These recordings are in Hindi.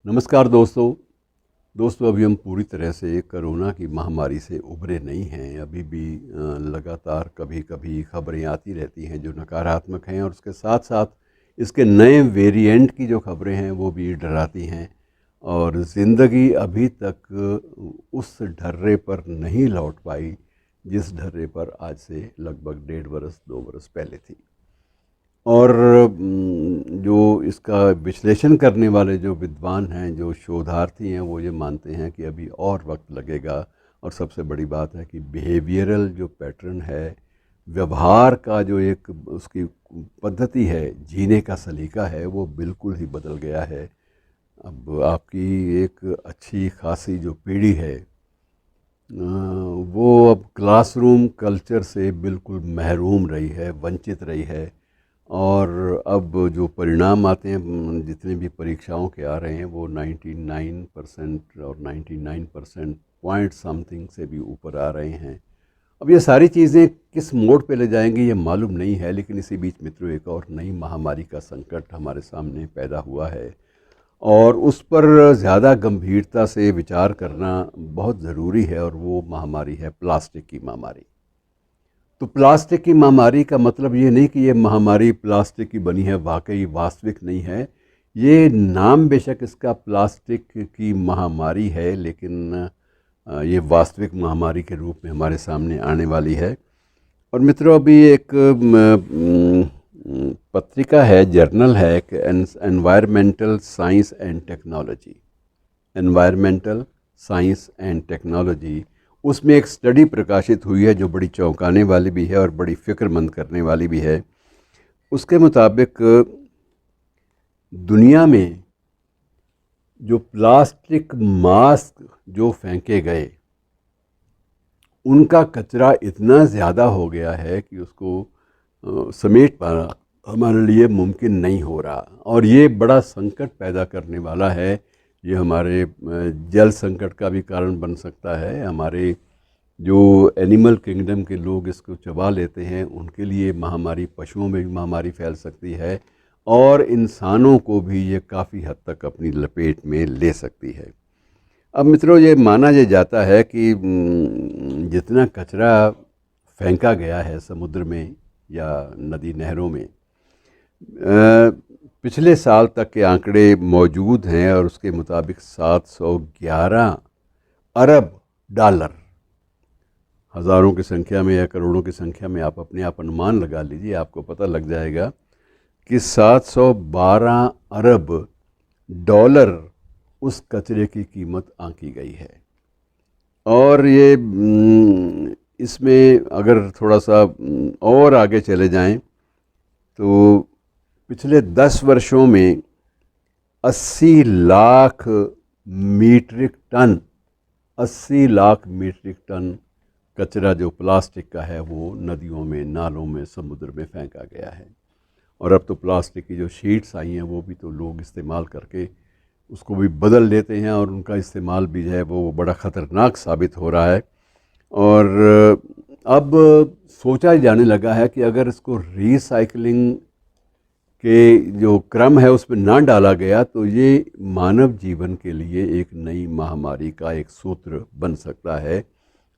नमस्कार दोस्तों अभी हम पूरी तरह से कोरोना की महामारी से उभरे नहीं हैं। अभी भी लगातार कभी कभी खबरें आती रहती हैं जो नकारात्मक हैं, और उसके साथ साथ इसके नए वेरिएंट की जो खबरें हैं वो भी डराती हैं। और ज़िंदगी अभी तक उस ढर्रे पर नहीं लौट पाई जिस ढर्रे पर आज से लगभग 1.5 बरस 2 बरस पहले थी। और जो इसका विश्लेषण करने वाले जो विद्वान हैं, जो शोधार्थी हैं, वो ये मानते हैं कि अभी और वक्त लगेगा। और सबसे बड़ी बात है कि बिहेवियरल जो पैटर्न है, व्यवहार का जो एक उसकी पद्धति है, जीने का सलीका है, वो बिल्कुल ही बदल गया है। अब आपकी एक अच्छी खासी जो पीढ़ी है, वो अब क्लासरूम कल्चर से बिल्कुल महरूम रही है, वंचित रही है। और अब जो परिणाम आते हैं, जितने भी परीक्षाओं के आ रहे हैं, वो 99% और 99% पॉइंट समथिंग से भी ऊपर आ रहे हैं। अब ये सारी चीज़ें किस मोड़ पे ले जाएंगी ये मालूम नहीं है, लेकिन इसी बीच मित्रों एक और नई महामारी का संकट हमारे सामने पैदा हुआ है, और उस पर ज़्यादा गंभीरता से विचार करना बहुत ज़रूरी है। और वो महामारी है प्लास्टिक की महामारी। तो प्लास्टिक की महामारी का मतलब ये नहीं कि ये महामारी प्लास्टिक की बनी है, वाकई वास्तविक नहीं है। ये नाम बेशक इसका प्लास्टिक की महामारी है, लेकिन ये वास्तविक महामारी के रूप में हमारे सामने आने वाली है। और मित्रों, अभी एक पत्रिका है, जर्नल है, एक environmental science and technology, environmental science and technology, उसमें एक स्टडी प्रकाशित हुई है जो बड़ी चौंकाने वाली भी है और बड़ी फ़िक्रमंद करने वाली भी है। उसके मुताबिक दुनिया में जो प्लास्टिक मास्क जो फेंके गए, उनका कचरा इतना ज़्यादा हो गया है कि उसको समेट पाना हमारे लिए मुमकिन नहीं हो रहा। और ये बड़ा संकट पैदा करने वाला है। ये हमारे जल संकट का भी कारण बन सकता है। हमारे जो एनिमल किंगडम के लोग इसको चबा लेते हैं, उनके लिए महामारी, पशुओं में भी महामारी फैल सकती है, और इंसानों को भी ये काफ़ी हद तक अपनी लपेट में ले सकती है। अब मित्रों, ये माना ये जाता है कि जितना कचरा फेंका गया है समुद्र में या नदी नहरों में, पिछले साल तक के आंकड़े मौजूद हैं, और उसके मुताबिक 711 अरब डॉलर, हज़ारों की संख्या में या करोड़ों की संख्या में आप अपने आप अनुमान लगा लीजिए, आपको पता लग जाएगा कि 712 अरब डॉलर उस कचरे की कीमत आंकी गई है। और ये इसमें अगर थोड़ा सा और आगे चले जाएं, तो पिछले 10 वर्षों में 80 lakh metric ton 80 lakh metric ton कचरा जो प्लास्टिक का है वो नदियों में, नालों में, समुद्र में फेंका गया है। और अब तो प्लास्टिक की जो शीट्स आई हैं वो भी तो लोग इस्तेमाल करके उसको भी बदल लेते हैं, और उनका इस्तेमाल भी है वो बड़ा ख़तरनाक साबित हो रहा है। और अब सोचा जाने लगा है कि अगर इसको रीसाइक्लिंग के जो क्रम है उसमें ना डाला गया तो ये मानव जीवन के लिए एक नई महामारी का एक सूत्र बन सकता है।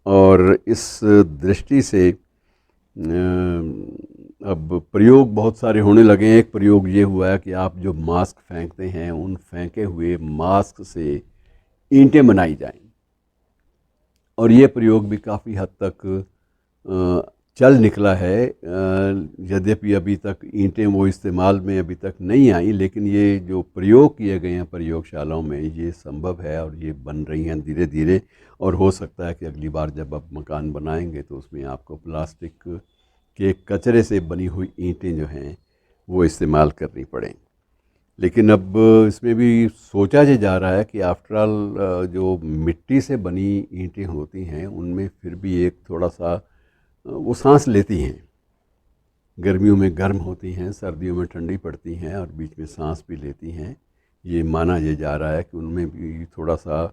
और इस दृष्टि से अब प्रयोग बहुत सारे होने लगे हैं। एक प्रयोग ये हुआ है कि आप जो मास्क फेंकते हैं, उन फेंके हुए मास्क से ईंटें बनाई जाएं, और ये प्रयोग भी काफ़ी हद तक चल निकला है। यद्यपि अभी तक ईंटें वो इस्तेमाल में अभी तक नहीं आई, लेकिन ये जो प्रयोग किए गए हैं प्रयोगशालाओं में, ये संभव है और ये बन रही हैं धीरे धीरे। और हो सकता है कि अगली बार जब आप मकान बनाएंगे तो उसमें आपको प्लास्टिक के कचरे से बनी हुई ईंटें जो हैं वो इस्तेमाल करनी पड़ें। लेकिन अब इसमें भी सोचा ये जा रहा है कि आफ्टर ऑल जो मिट्टी से बनी ईंटें होती हैं उनमें फिर भी एक थोड़ा सा वो सांस लेती हैं। गर्मियों में गर्म होती हैं, सर्दियों में ठंडी पड़ती हैं, और बीच में सांस भी लेती हैं। ये माना ये जा रहा है कि उनमें भी थोड़ा सा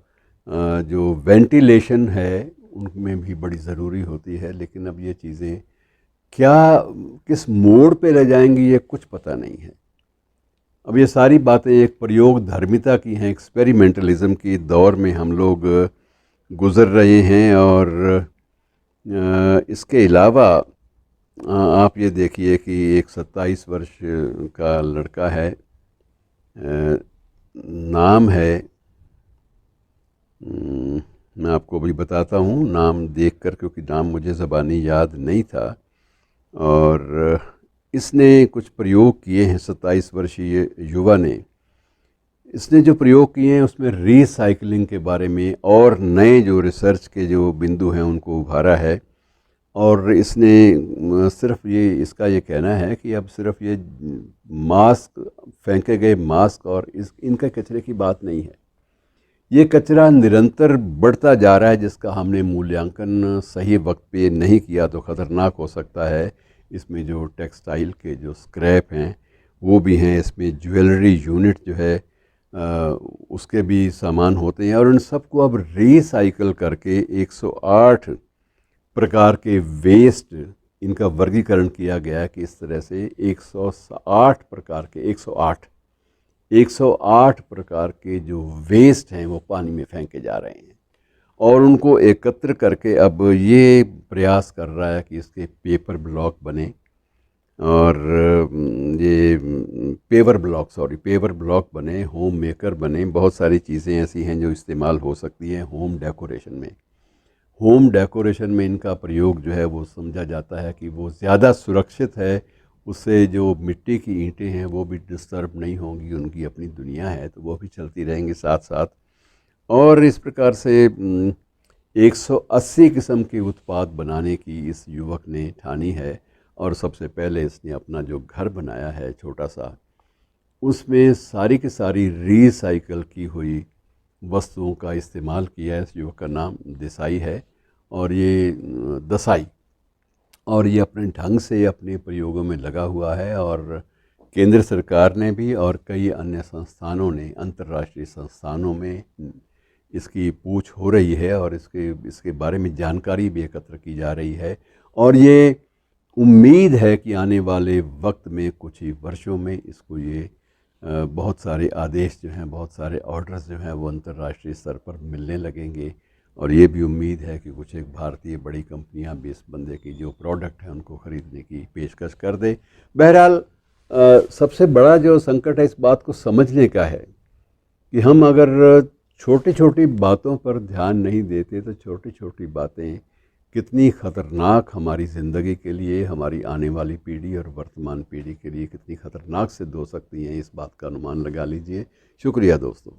जो वेंटिलेशन है उनमें भी बड़ी ज़रूरी होती है। लेकिन अब ये चीज़ें क्या किस मोड़ पे ले जाएंगी ये कुछ पता नहीं है। अब ये सारी बातें एक प्रयोग धर्मिता की हैं, एक्सपेरिमेंटलिज्म की दौर में हम लोग गुज़र रहे हैं। और इसके अलावा आप ये देखिए कि एक 27 वर्ष का लड़का है, नाम है, मैं आपको अभी बताता हूँ नाम देखकर, क्योंकि नाम मुझे ज़बानी याद नहीं था। और इसने कुछ प्रयोग किए हैं, 27 वर्षीय युवा ने। इसने जो प्रयोग किए हैं उसमें रीसाइक्लिंग के बारे में और नए जो रिसर्च के जो बिंदु हैं उनको उभारा है। और इसने सिर्फ ये, इसका ये कहना है कि अब सिर्फ ये मास्क, फेंके गए मास्क और इनका कचरे की बात नहीं है। ये कचरा निरंतर बढ़ता जा रहा है, जिसका हमने मूल्यांकन सही वक्त पे नहीं किया तो ख़तरनाक हो सकता है। इसमें जो टेक्सटाइल के जो स्क्रैप हैं वो भी हैं, इसमें ज्वेलरी यूनिट जो है उसके भी सामान होते हैं। और उन सबको अब रीसाइकल करके 108 प्रकार के वेस्ट, इनका वर्गीकरण किया गया है कि इस तरह से 108 प्रकार के 108 प्रकार के जो वेस्ट हैं वो पानी में फेंके जा रहे हैं। और उनको एकत्र करके अब ये प्रयास कर रहा है कि इसके पेपर ब्लॉक बने। और ये पेवर ब्लॉक बने, होम मेकर बने। बहुत सारी चीज़ें ऐसी हैं जो इस्तेमाल हो सकती हैं होम डेकोरेशन में। होम डेकोरेशन में इनका प्रयोग जो है वो समझा जाता है कि वो ज़्यादा सुरक्षित है। उससे जो मिट्टी की ईंटें हैं वो भी डिस्टर्ब नहीं होंगी, उनकी अपनी दुनिया है तो वो भी चलती रहेंगी साथ साथ। और इस प्रकार से 180 किस्म के उत्पाद बनाने की इस युवक ने ठानी है। और सबसे पहले इसने अपना जो घर बनाया है छोटा सा, उसमें सारी की सारी रीसाइकल की हुई वस्तुओं का इस्तेमाल किया है। इस युवक का नाम देसाई है और ये दसाई, और ये अपने ढंग से अपने प्रयोगों में लगा हुआ है। और केंद्र सरकार ने भी और कई अन्य संस्थानों ने, अंतर्राष्ट्रीय संस्थानों में इसकी पूछ हो रही है और इसके बारे में जानकारी भी एकत्र की जा रही है। और ये उम्मीद है कि आने वाले वक्त में कुछ ही वर्षों में इसको ये बहुत सारे आदेश जो हैं, बहुत सारे ऑर्डर्स जो हैं वो अंतर्राष्ट्रीय स्तर पर मिलने लगेंगे। और ये भी उम्मीद है कि कुछ एक भारतीय बड़ी कंपनियां भी इस बंदे की जो प्रोडक्ट है उनको ख़रीदने की पेशकश कर दे। बहरहाल सबसे बड़ा जो संकट है इस बात को समझने का है कि हम अगर छोटी छोटी बातों पर ध्यान नहीं देते तो छोटी छोटी बातें कितनी ख़तरनाक हमारी ज़िंदगी के लिए, हमारी आने वाली पीढ़ी और वर्तमान पीढ़ी के लिए कितनी ख़तरनाक सिद्ध हो सकती हैं, इस बात का अनुमान लगा लीजिए। शुक्रिया दोस्तों।